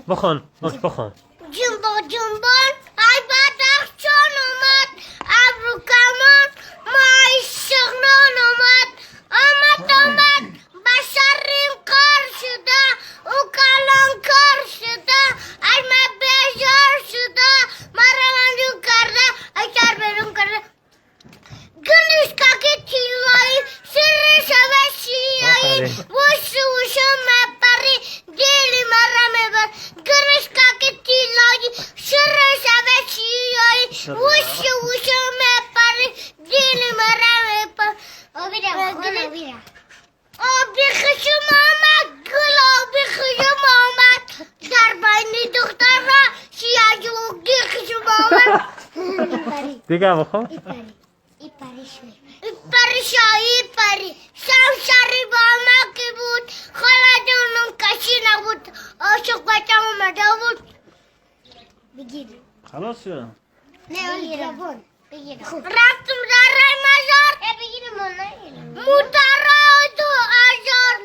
بخون بخون جنبان ای بدخشان اومد ابرو کمان مای شغنان آمد بشریم کار شده او کلان کار شده ای من بیجار شده مرا منجون کرده ای چار بیرون کرده گلش که تیلایی سر شوه شیایی وش مپری دیلی مرا میبر گلش که تیلایی سر شوه شیایی وش مپری دیلی مرا میبر آبی خشم آمد گل آبی خشم آمد در بین دختر را شیاجوگی خشم آمد دیگه بخون ای پری شمشری با ما که بود خاله جونم کشی نبود عاشق بچم اومده بود بگیر خلاص شد نه بگیر رفتم در رای مزار بگیر موترا دو آجار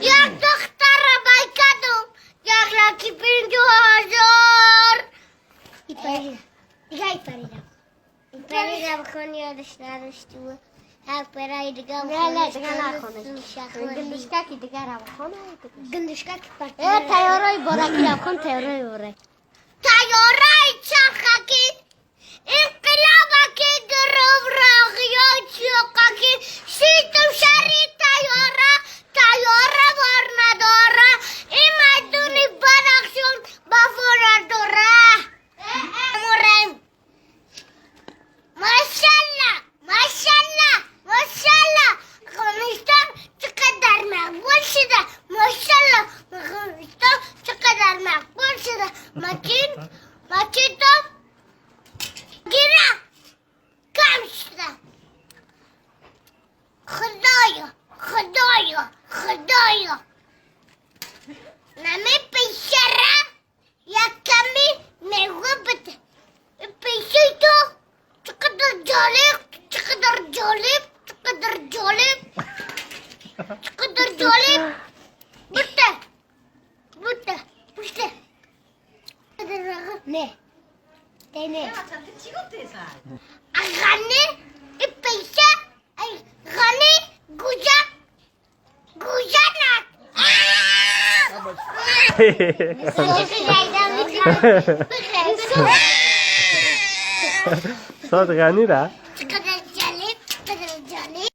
یک دختر را بایکدم یک لکی 50,000 ای پری دیگه بخون یادش نداشتی بود هر پرای دیگه نه دیگه نخونش گندشککی دیگه رو بخون گندشککی تیارای بارکی رو بخون تیارای بارکی تیارای چخکی انقلابکی گروه راغیا چوقکی شیطم شری تیاره بار نداره این مدونی برخشون بفور داره مورم ماشالله خونشتم چقدر مقبول شده ماشالله خونشتم چقدر مقبول شده ماچین تو گیره کم شده خدایا نمی پیشره یک کمی میوه بده پیشی تو چقدر جالب بوده نه غنی پیشه غنی گوجه صوت غنی را